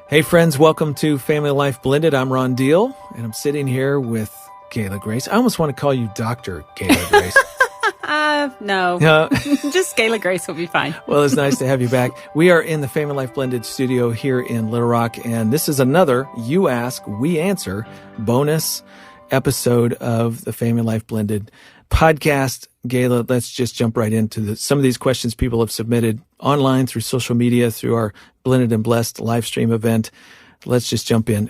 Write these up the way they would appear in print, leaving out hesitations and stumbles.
Hey friends, welcome to Family Life Blended. I'm Ron Deal, and I'm sitting here with Gayla Grace. I almost want to call you Dr. Gayla Grace. No. Just Gayla Grace will be fine. Well, it's nice to have you back. We are in the Family Life Blended studio here in Little Rock, and this is another You Ask, We Answer bonus episode of the Family Life Blended podcast. Gayla, let's just jump right into some of these questions people have submitted online through social media, through our Blended and Blessed live stream event. Let's just jump in.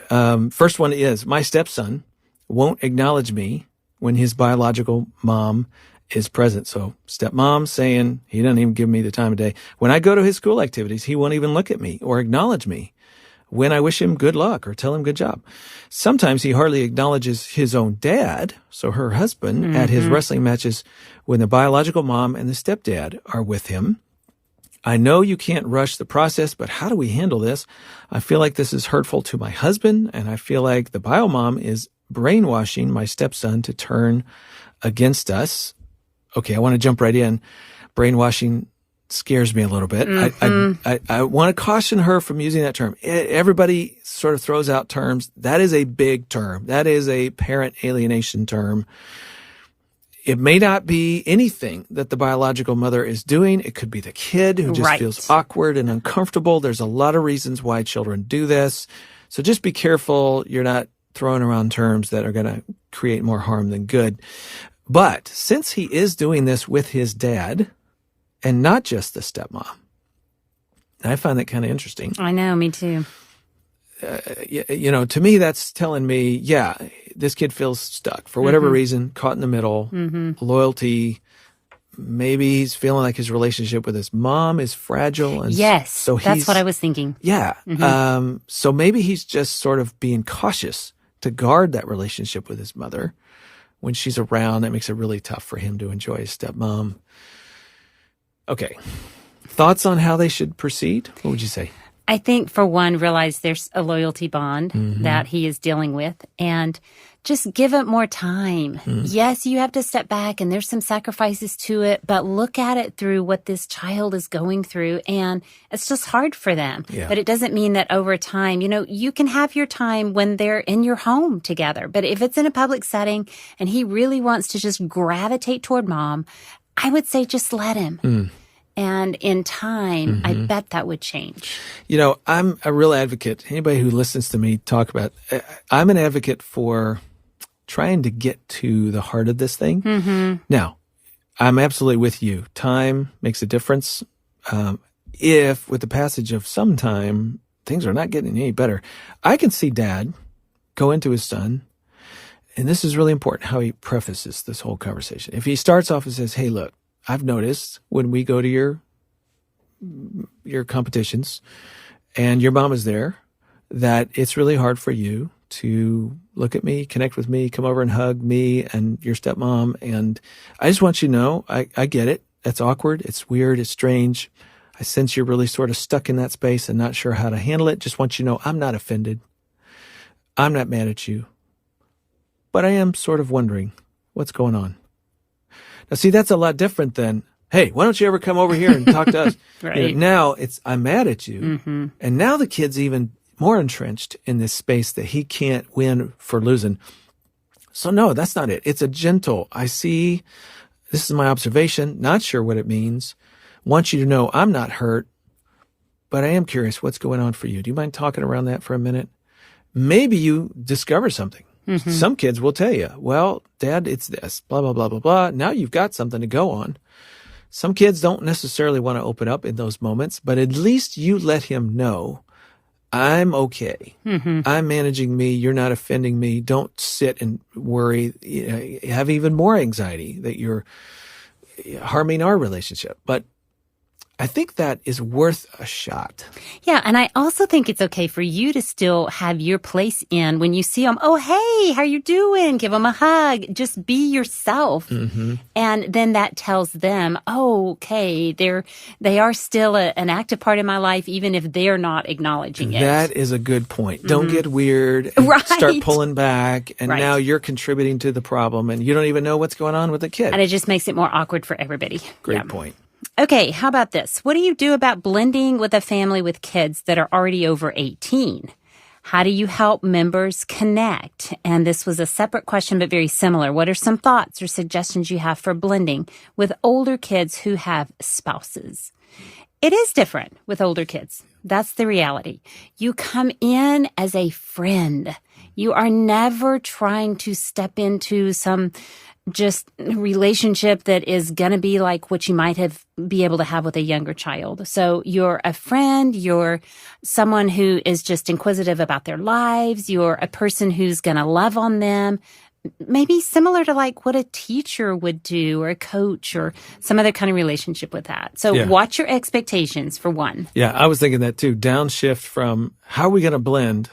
First one is, my stepson won't acknowledge me when his biological mom is present. So stepmom saying he doesn't even give me the time of day. When I go to his school activities, he won't even look at me or acknowledge me when I wish him good luck or tell him good job. Sometimes he hardly acknowledges his own dad, so her husband, at his wrestling matches when the biological mom and the stepdad are with him. I know you can't rush the process, but how do we handle this? I feel like this is hurtful to my husband, and I feel like the bio mom is brainwashing my stepson to turn against us. Okay, I want to jump right in. Brainwashing scares me a little bit. I want to caution her from using that term. Everybody sort of throws out terms. That is a big term. That is a parent alienation term. It may not be anything that the biological mother is doing. It could be the kid who just feels awkward and uncomfortable. There's a lot of reasons why children do this. So just be careful you're not throwing around terms that are going to create more harm than good. But since he is doing this with his dad and not just the stepmom, I find that kind of interesting. I know, me too. To me, that's telling me, yeah, this kid feels stuck for whatever reason, caught in the middle, loyalty. Maybe he's feeling like his relationship with his mom is fragile. And yes, so that's what I was thinking. Yeah. So maybe he's just sort of being cautious to guard that relationship with his mother. When she's around, that makes it really tough for him to enjoy his stepmom. Okay. Thoughts on how they should proceed? What would you say? I think, for one, realize there's a loyalty bond that he is dealing with, and just give it more time. Yes, you have to step back, and there's some sacrifices to it, but look at it through what this child is going through, and it's just hard for them. Yeah. But it doesn't mean that over time, you can have your time when they're in your home together. But if it's in a public setting and he really wants to just gravitate toward mom, I would say just let him. And in time, I bet that would change. I'm a real advocate. Anybody who listens to me talk about, I'm an advocate for trying to get to the heart of this thing. Now, I'm absolutely with you. Time makes a difference. If with the passage of some time, things are not getting any better, I can see dad go into his son. And this is really important, how he prefaces this whole conversation. If he starts off and says, hey, look, I've noticed when we go to your competitions and your mom is there, that it's really hard for you to look at me, connect with me, come over and hug me and your stepmom. And I just want you to know, I get it. It's awkward. It's weird. It's strange. I sense you're really sort of stuck in that space and not sure how to handle it. Just want you to know I'm not offended. I'm not mad at you. But I am sort of wondering what's going on. Now, see, that's a lot different than, hey, why don't you ever come over here and talk to us? Right. Now it's, I'm mad at you. And now the kid's even more entrenched in this space that he can't win for losing. So no, that's not it. It's a gentle, I see, this is my observation, not sure what it means. Want you to know I'm not hurt, but I am curious what's going on for you. Do you mind talking around that for a minute? Maybe you discover something. Some kids will tell you, well, Dad, it's this, blah, blah, blah, blah, blah. Now you've got something to go on. Some kids don't necessarily want to open up in those moments, but at least you let him know, I'm okay. I'm managing me. You're not offending me. Don't sit and worry, have even more anxiety that you're harming our relationship. But I think that is worth a shot. Yeah, and I also think it's okay for you to still have your place in when you see them. Oh, hey, how you doing? Give them a hug. Just be yourself. And then that tells them, oh, okay, they are still an active part of my life, even if they're not acknowledging it. That is a good point. Don't get weird and start pulling back. And now you're contributing to the problem and you don't even know what's going on with the kid. And it just makes it more awkward for everybody. Great point. Okay, how about this? What do you do about blending with a family with kids that are already over 18? How do you help members connect? And this was a separate question, but very similar. What are some thoughts or suggestions you have for blending with older kids who have spouses? It is different with older kids. That's the reality. You come in as a friend. You are never trying to step into some just relationship that is going to be like what you might be able to have with a younger child. So you're a friend, you're someone who is just inquisitive about their lives, you're a person who's going to love on them, maybe similar to like what a teacher would do or a coach or some other kind of relationship with that. So watch your expectations for one. Yeah, I was thinking that too. Downshift from how are we going to blend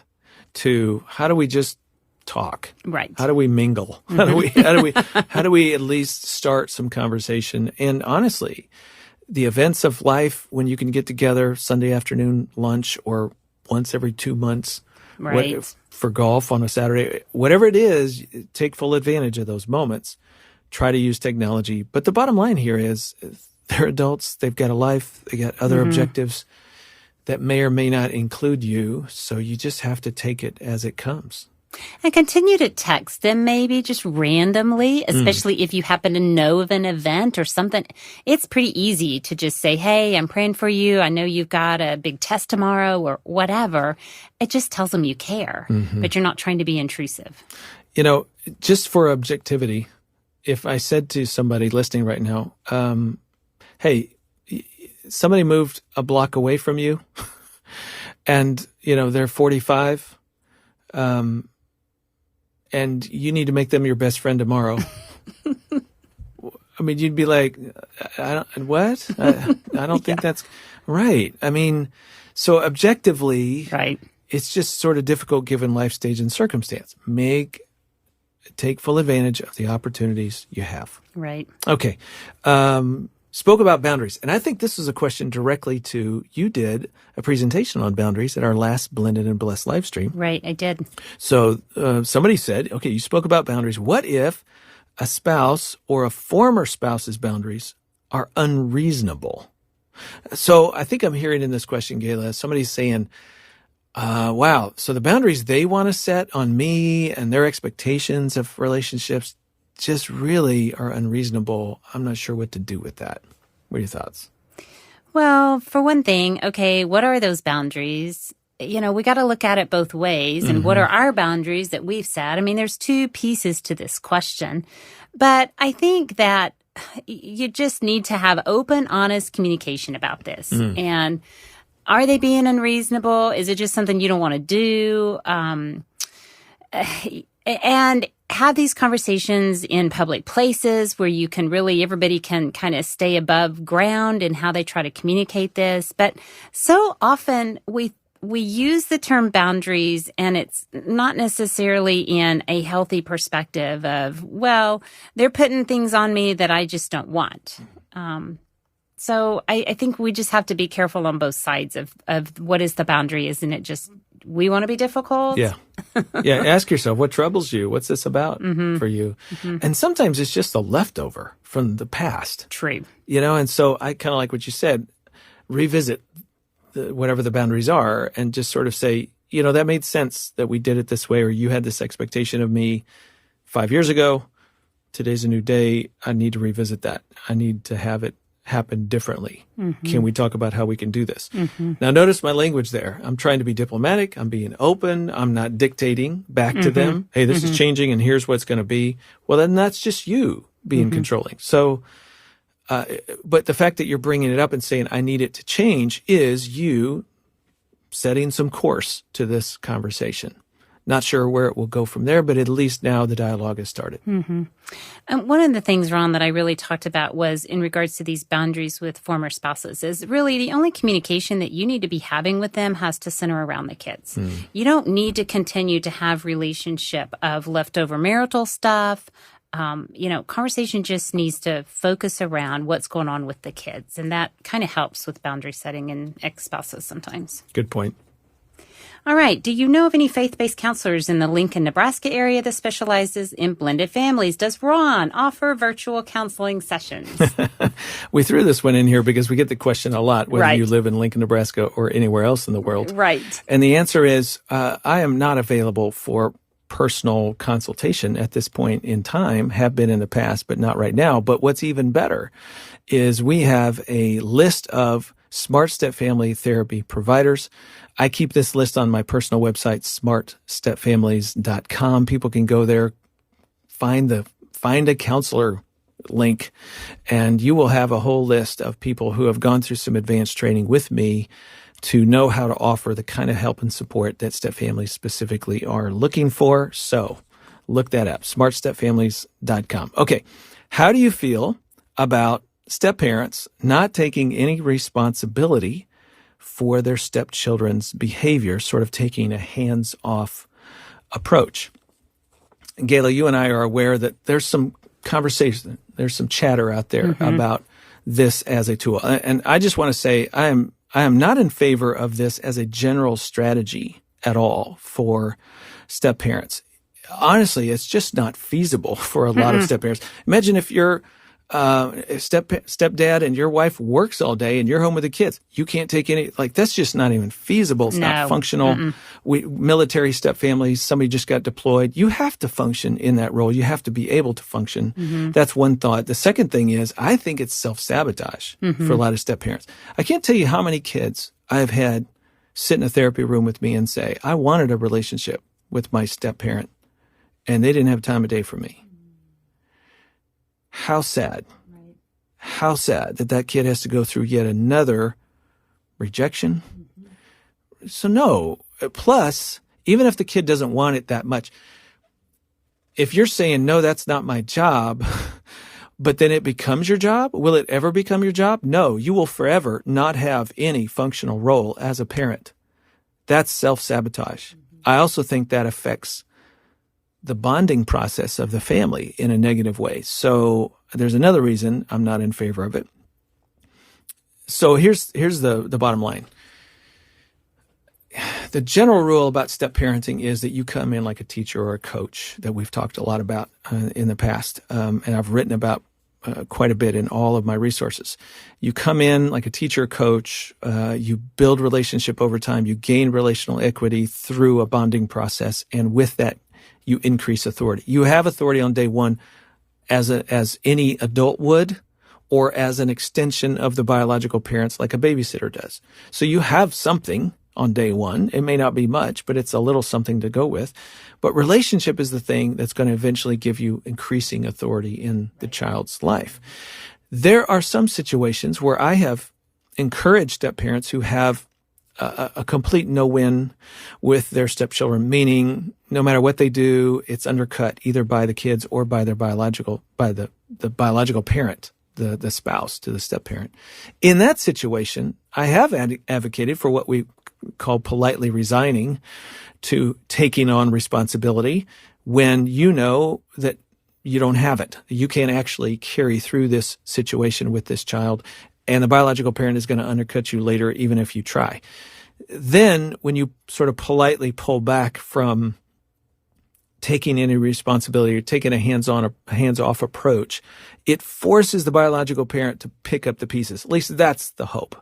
to how do we just talk? Right. How do we mingle? How do we at least start some conversation? And honestly, the events of life when you can get together Sunday afternoon lunch or once every 2 months for golf on a Saturday, whatever it is, take full advantage of those moments. Try to use technology. But the bottom line here is they're adults. They've got a life. They got other objectives that may or may not include you. So you just have to take it as it comes. And continue to text them maybe just randomly, especially if you happen to know of an event or something. It's pretty easy to just say, hey, I'm praying for you. I know you've got a big test tomorrow or whatever. It just tells them you care, but you're not trying to be intrusive. You know, just for objectivity, if I said to somebody listening right now, hey, somebody moved a block away from you and, they're 45, and you need to make them your best friend tomorrow. I mean, you'd be like, I don't think that's right. I mean, so objectively, it's just sort of difficult given life stage and circumstance. Take full advantage of the opportunities you have. Right. Okay. Spoke about boundaries. And I think this is a question directly to, you did a presentation on boundaries at our last Blended and Blessed live stream. Right, I did. So somebody said, okay, you spoke about boundaries. What if a spouse or a former spouse's boundaries are unreasonable? So I think I'm hearing in this question, Gayla, somebody's saying, wow, so the boundaries they want to set on me and their expectations of relationships just really are unreasonable. I'm not sure what to do with that. What are your thoughts? Well, for one thing, okay, what are those boundaries? We got to look at it both ways. And what are our boundaries that we've set? I mean, there's two pieces to this question. But I think that you just need to have open, honest communication about this. And are they being unreasonable? Is it just something you don't want to do? And have these conversations in public places where you can everybody can kind of stay above ground in how they try to communicate this. But so often we use the term boundaries and it's not necessarily in a healthy perspective of, well, they're putting things on me that I just don't want. So I think we just have to be careful on both sides of what is the boundary. Isn't it just we want to be difficult? Yeah. Yeah. Ask yourself, what troubles you? What's this about for you? And sometimes it's just a leftover from the past. True. And so I kind of like what you said, revisit whatever the boundaries are and just sort of say, that made sense that we did it this way, or you had this expectation of me 5 years ago. Today's a new day. I need to revisit that. I need to have it happen differently. Can we talk about how we can do this? Now, notice my language there. I'm trying to be diplomatic. I'm being open. I'm not dictating back to them. Hey, this is changing and here's what's going to be. Well, then that's just you being controlling. So, but the fact that you're bringing it up and saying, I need it to change, is you setting some course to this conversation. Not sure where it will go from there, but at least now the dialogue has started. And one of the things, Ron, that I really talked about was in regards to these boundaries with former spouses is really the only communication that you need to be having with them has to center around the kids. You don't need to continue to have relationship of leftover marital stuff. Conversation just needs to focus around what's going on with the kids. And that kind of helps with boundary setting and ex-spouses sometimes. Good point. All right. Do you know of any faith-based counselors in the Lincoln, Nebraska area that specializes in blended families? Does Ron offer virtual counseling sessions? We threw this one in here because we get the question a lot, whether Right. you live in Lincoln, Nebraska or anywhere else in the world. Right. And the answer is, I am not available for personal consultation at this point in time, have been in the past, but not right now. But what's even better is we have a list of Smart Step Family Therapy providers. I keep this list on my personal website, smartstepfamilies.com. People can go there, find a counselor link, and you will have a whole list of people who have gone through some advanced training with me to know how to offer the kind of help and support that step families specifically are looking for. So look that up, smartstepfamilies.com. Okay, how do you feel about step parents not taking any responsibility for their stepchildren's behavior, sort of taking a hands-off approach? And Gayla, you and I are aware that there's some conversation, there's some chatter out there about this as a tool. And I just want to say I am not in favor of this as a general strategy at all for step parents. Honestly, it's just not feasible for a lot of step parents. Imagine if you're stepdad and your wife works all day and you're home with the kids. You can't take any, that's just not even feasible. It's not functional. Military step families, somebody just got deployed. You have to function in that role. You have to be able to function. That's one thought. The second thing is, I think it's self-sabotage for a lot of step parents. I can't tell you how many kids I've had sit in a therapy room with me and say, I wanted a relationship with my step parent and they didn't have time of day for me. How sad. Right. How sad that kid has to go through yet another rejection. So no. Plus, even if the kid doesn't want it that much, if you're saying, no, that's not my job, but then it becomes your job, will it ever become your job? No, you will forever not have any functional role as a parent. That's self-sabotage. I also think that affects the bonding process of the family in a negative way. So there's another reason I'm not in favor of it. So here's the bottom line. The general rule about step parenting is that you come in like a teacher or a coach that we've talked a lot about in the past, and I've written about quite a bit in all of my resources. You come in like a teacher or coach, you build relationship over time, you gain relational equity through a bonding process, and with that, you increase authority. You have authority on day one as any adult would, or as an extension of the biological parents like a babysitter does. So you have something on day one. It may not be much, but it's a little something to go with. But relationship is the thing that's going to eventually give you increasing authority in the child's life. There are some situations where I have encouraged step parents who have a complete no-win with their stepchildren, meaning no matter what they do, it's undercut either by the kids or by the biological parent, the spouse to the step-parent. In that situation, I have advocated for what we call politely resigning to taking on responsibility when you know that you don't have it. You can't actually carry through this situation with this child, and the biological parent is going to undercut you later even if you try. Then when you sort of politely pull back from taking any responsibility or taking a hands-off approach, it forces the biological parent to pick up the pieces. At least that's the hope.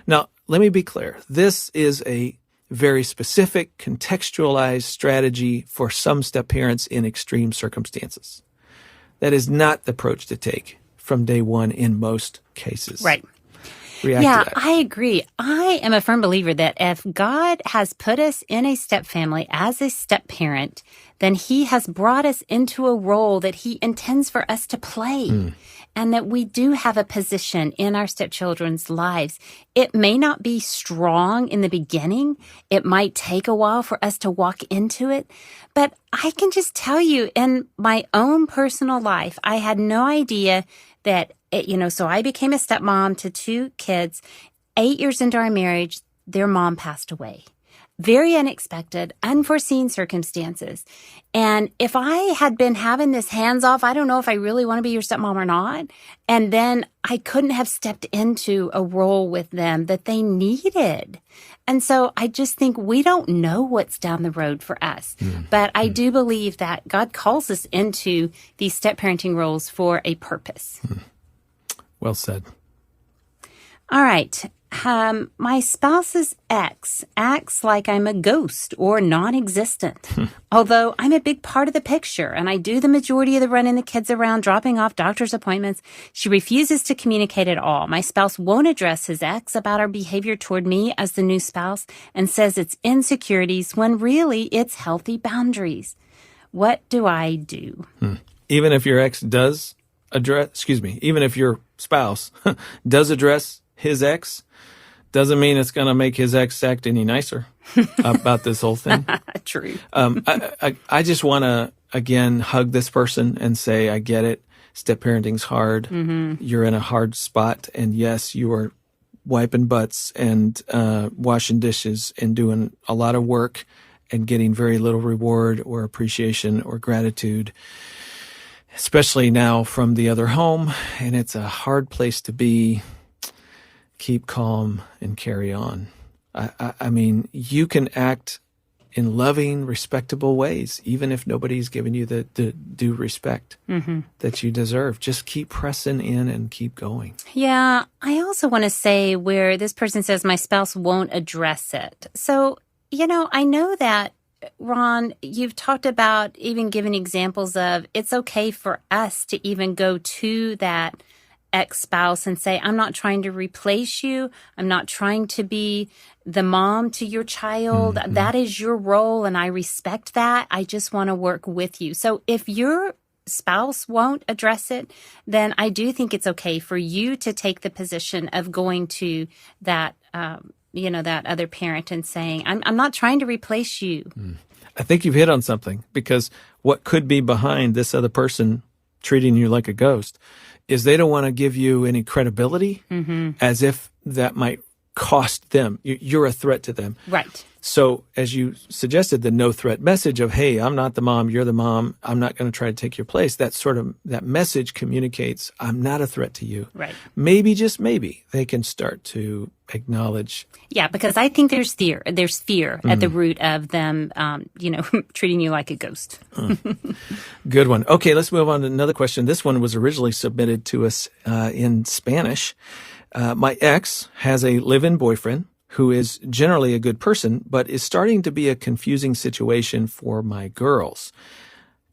Now, let me be clear. This is a very specific, contextualized strategy for some step parents in extreme circumstances. That is not the approach to take from day one in most cases. Right. Yeah, I agree. I am a firm believer that if God has put us in a step family as a step parent, then he has brought us into a role that he intends for us to play. And that we do have a position in our stepchildren's lives. It may not be strong in the beginning. It might take a while for us to walk into it. But I can just tell you, in my own personal life, I had no idea that, so I became a stepmom to two kids. 8 years into our marriage, their mom passed away. very unexpected, unforeseen circumstances. And if I had been having this hands off, I don't know if I really want to be your stepmom or not. And then I couldn't have stepped into a role with them that they needed. And so I just think we don't know what's down the road for us. But I do believe that God calls us into these step parenting roles for a purpose. Well said. All right. My spouse's ex acts like I'm a ghost or non-existent. Although I'm a big part of the picture and I do the majority of the running the kids around, dropping off doctor's appointments, she refuses to communicate at all. My spouse won't address his ex about our behavior toward me as the new spouse and says it's insecurities when really it's healthy boundaries. What do I do? Even if your ex does even if your spouse does address his ex, doesn't mean it's going to make his ex act any nicer about this whole thing. True. I just want to, again, hug this person and say, I get it. Step parenting's hard. You're in a hard spot. And yes, you are wiping butts and washing dishes and doing a lot of work and getting very little reward or appreciation or gratitude, especially now from the other home. And it's a hard place to be. Keep calm and carry on. I mean, you can act in loving, respectable ways, even if nobody's giving you the due respect that you deserve. Just keep pressing in and keep going. Yeah, I also want to say where this person says my spouse won't address it. So, I know that, Ron, you've talked about even giving examples of it's okay for us to even go to that ex-spouse and say, I'm not trying to replace you. I'm not trying to be the mom to your child. That is your role, and I respect that. I just want to work with you. So if your spouse won't address it, then I do think it's okay for you to take the position of going to that, that other parent and saying, I'm not trying to replace you. I think you've hit on something, because what could be behind this other person treating you like a ghost is they don't want to give you any credibility, as if that might cost them. You're a threat to them. Right. So as you suggested, the no threat message of, hey, I'm not the mom, you're the mom, I'm not going to try to take your place. That message communicates, I'm not a threat to you. Right. Maybe, just maybe, they can start to acknowledge. Yeah, because I think there's fear. There's fear at the root of them, treating you like a ghost. Good one. Okay, let's move on to another question. This one was originally submitted to us in Spanish. My ex has a live-in boyfriend who is generally a good person, but is starting to be a confusing situation for my girls.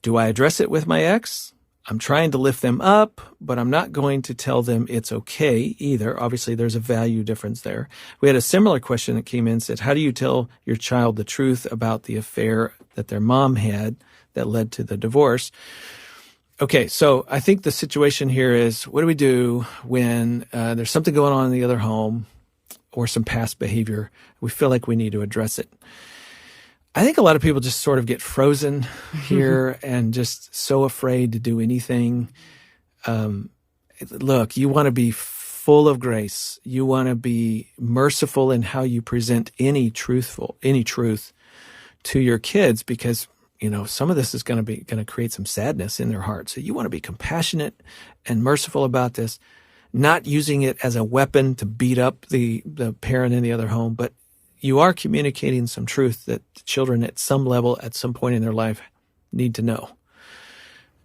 Do I address it with my ex? I'm trying to lift them up, but I'm not going to tell them it's okay either. Obviously, there's a value difference there. We had a similar question that came in, said, how do you tell your child the truth about the affair that their mom had that led to the divorce? Okay, so I think the situation here is, what do we do when there's something going on in the other home or some past behavior? We feel like we need to address it. I think a lot of people just sort of get frozen here and just so afraid to do anything. Look, you want to be full of grace. You want to be merciful in how you present any truth to your kids, because some of this is going to create some sadness in their heart. So you want to be compassionate and merciful about this, not using it as a weapon to beat up the parent in the other home, but you are communicating some truth that the children at some level, at some point in their life, need to know.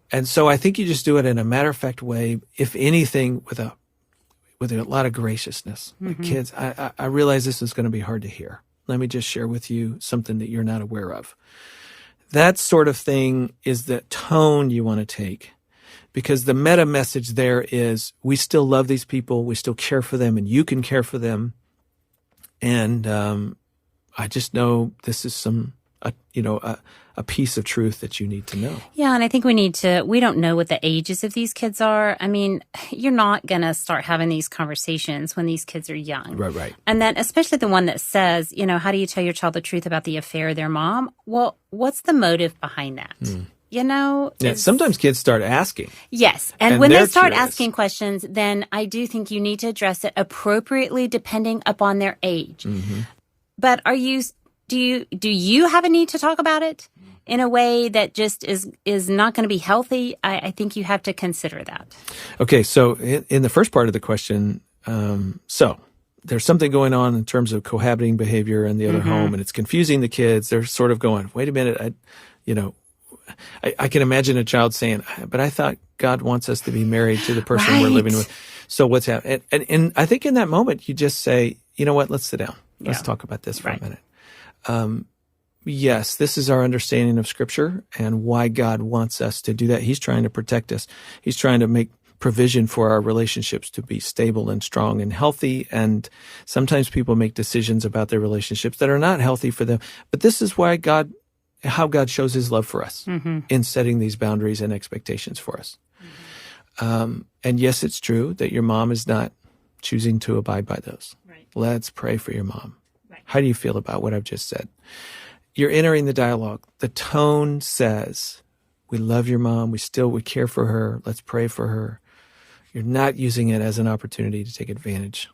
And so I think you just do it in a matter-of-fact way, if anything, with a lot of graciousness. Like, kids, I realize this is going to be hard to hear. Let me just share with you something that you're not aware of. That sort of thing is the tone you want to take, because the meta message there is, we still love these people, we still care for them, and you can care for them. And I just know this is a piece of truth that you need to know. Yeah, and I think we don't know what the ages of these kids are. I mean, you're not going to start having these conversations when these kids are young. Right. And then especially the one that says, how do you tell your child the truth about the affair of their mom? Well, what's the motive behind that? Yeah, sometimes kids start asking. Yes. And when they start curious. asking questions, then I do think you need to address it appropriately depending upon their age. But are you do you have a need to talk about it in a way that just is not going to be healthy? I think you have to consider that. Okay, so in the first part of the question, so there's something going on in terms of cohabiting behavior in the other home, and it's confusing the kids. They're sort of going, wait a minute, I can imagine a child saying, but I thought God wants us to be married to the person we're living with. So what's happening? And I think in that moment, you just say, you know what, let's sit down. Let's talk about this for a minute. Yes, this is our understanding of Scripture and why God wants us to do that. He's trying to protect us. He's trying to make provision for our relationships to be stable and strong and healthy. And sometimes people make decisions about their relationships that are not healthy for them. But this is why how God shows his love for us in setting these boundaries and expectations for us. And yes, it's true that your mom is not choosing to abide by those. Right. Let's pray for your mom. Right. How do you feel about what I've just said? You're entering the dialogue. The tone says, we love your mom. We care for her. Let's pray for her. You're not using it as an opportunity to take advantage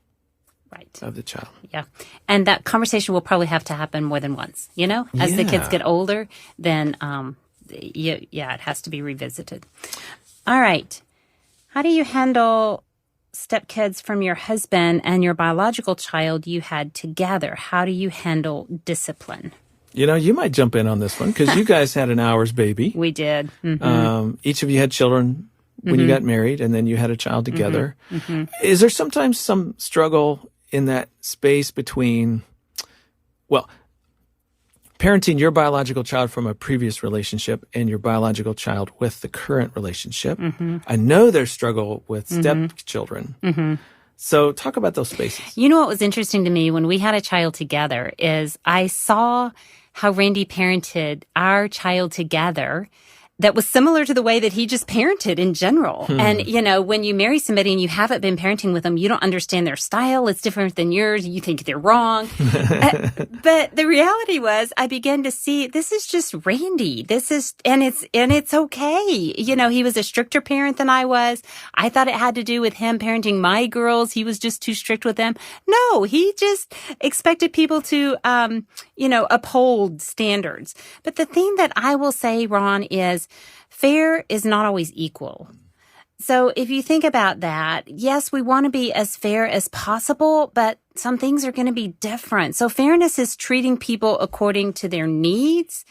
of the child. Yeah. And that conversation will probably have to happen more than once, As the kids get older, then, it has to be revisited. All right. How do you handle stepkids from your husband and your biological child you had together? How do you handle discipline? You might jump in on this one because you guys had an ours baby. We did. Each of you had children when you got married, and then you had a child together. Is there sometimes some struggle in that space between, parenting your biological child from a previous relationship and your biological child with the current relationship? I know there's struggle with stepchildren. So talk about those spaces. What was interesting to me when we had a child together is I saw how Randy parented our child together that was similar to the way that he just parented in general. And, when you marry somebody and you haven't been parenting with them, you don't understand their style. It's different than yours. You think they're wrong. But the reality was I began to see this is just Randy. And it's okay. He was a stricter parent than I was. I thought it had to do with him parenting my girls. He was just too strict with them. No, he just expected people to, uphold standards. But the thing that I will say, Ron, is fair is not always equal. So if you think about that, yes, we want to be as fair as possible, but some things are going to be different. So fairness is treating people according to their needs,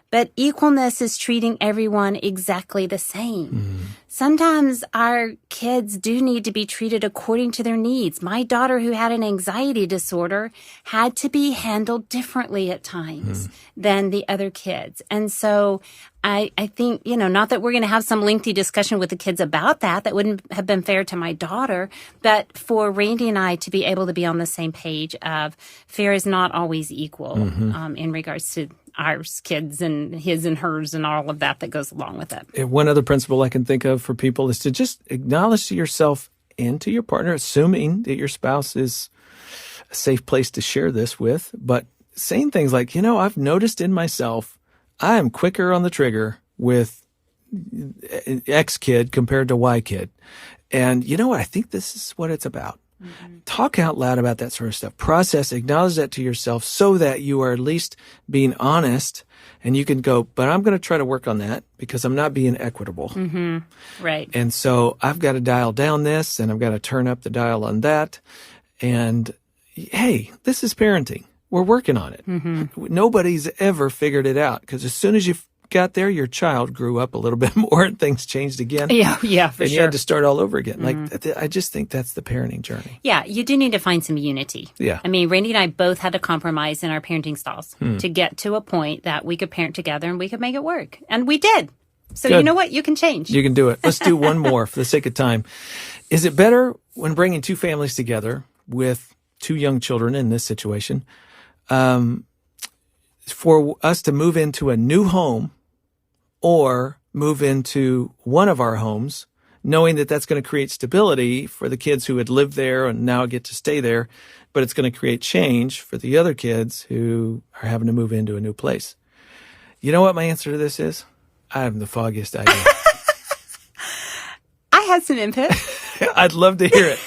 but equalness is treating everyone exactly the same. Sometimes our kids do need to be treated according to their needs. My daughter, who had an anxiety disorder, had to be handled differently at times than the other kids. And so I think, not that we're going to have some lengthy discussion with the kids about that wouldn't have been fair to my daughter, but for Randy and I to be able to be on the same page of fair is not always equal in regards to our kids and his and hers and all of that goes along with it. And one other principle I can think of for people is to just acknowledge to yourself and to your partner, assuming that your spouse is a safe place to share this with, but saying things like, I've noticed in myself, I am quicker on the trigger with X kid compared to Y kid. And I think this is what it's about. Talk out loud about that sort of stuff. Process, acknowledge that to yourself so that you are at least being honest and you can go, but I'm going to try to work on that because I'm not being equitable. Right. And so I've got to dial down this and I've got to turn up the dial on that. And hey, this is parenting. We're working on it. Nobody's ever figured it out because as soon as you got there, your child grew up a little bit more and things changed again. Yeah, for and sure. you had to start all over again. I just think that's the parenting journey. Yeah, you do need to find some unity. Yeah. I mean, Randy and I both had to compromise in our parenting styles to get to a point that we could parent together and we could make it work. And we did. So Good. You know what? You can change. You can do it. Let's do one more for the sake of time. Is it better when bringing two families together with two young children in this situation, for us to move into a new home or move into one of our homes, knowing that that's going to create stability for the kids who had lived there and now get to stay there, but it's going to create change for the other kids who are having to move into a new place? You know what my answer to this is? I have the foggiest idea. I had some input. I'd love to hear it.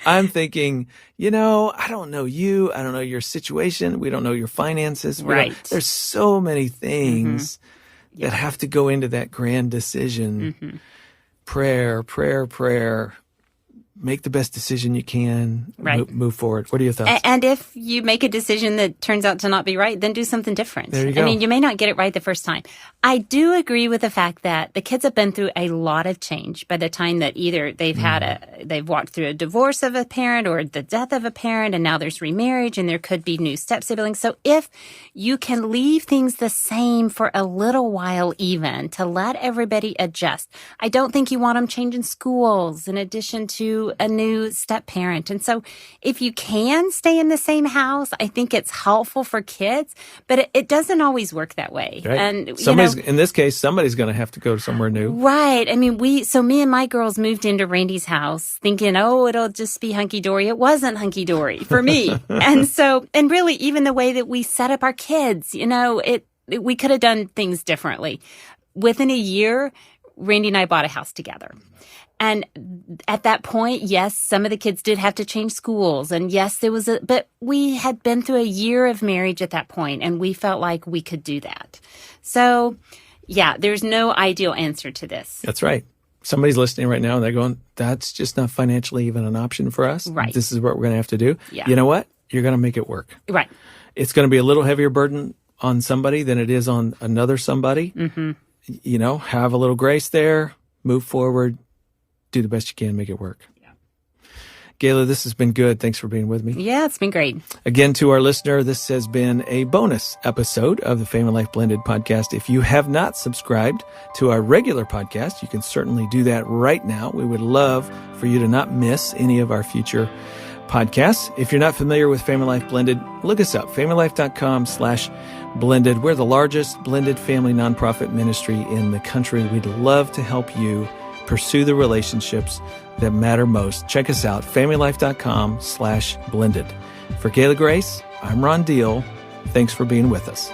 I'm thinking, I don't know you. I don't know your situation. We don't know your finances. Right. There's so many things that have to go into that grand decision. Prayer. Make the best decision you can. Right. Move forward. What are your thoughts? And if you make a decision that turns out to not be right, then do something different. There you go. I mean, you may not get it right the first time. I do agree with the fact that the kids have been through a lot of change by the time that either they've they've walked through a divorce of a parent or the death of a parent, and now there's remarriage and there could be new step siblings. So if you can leave things the same for a little while even to let everybody adjust, I don't think you want them changing schools in addition to a new step parent. And so if you can stay in the same house, I think it's helpful for kids, but it doesn't always work that way. Right. And in this case, somebody's going to have to go somewhere new. Right. I mean, me and my girls moved into Randy's house thinking, it'll just be hunky dory. It wasn't hunky dory for me. and really even the way that we set up our kids, we could have done things differently. Within a year, Randy and I bought a house together. And at that point, yes, some of the kids did have to change schools. And yes, but we had been through a year of marriage at that point, and we felt like we could do that. So, yeah, there's no ideal answer to this. That's right. Somebody's listening right now and they're going, that's just not financially even an option for us. Right. This is what we're going to have to do. Yeah. You know what? You're going to make it work. Right. It's going to be a little heavier burden on somebody than it is on another somebody. Have a little grace there, move forward. Do the best you can, make it work. Yeah. Gayla, this has been good. Thanks for being with me. Yeah, it's been great. Again, to our listener, this has been a bonus episode of the Family Life Blended podcast. If you have not subscribed to our regular podcast, you can certainly do that right now. We would love for you to not miss any of our future podcasts. If you're not familiar with Family Life Blended, look us up, familylife.com/blended. We're the largest blended family nonprofit ministry in the country. We'd love to help you pursue the relationships that matter most. Check us out, familylife.com/blended. For Gayla Grace, I'm Ron Deal. Thanks for being with us.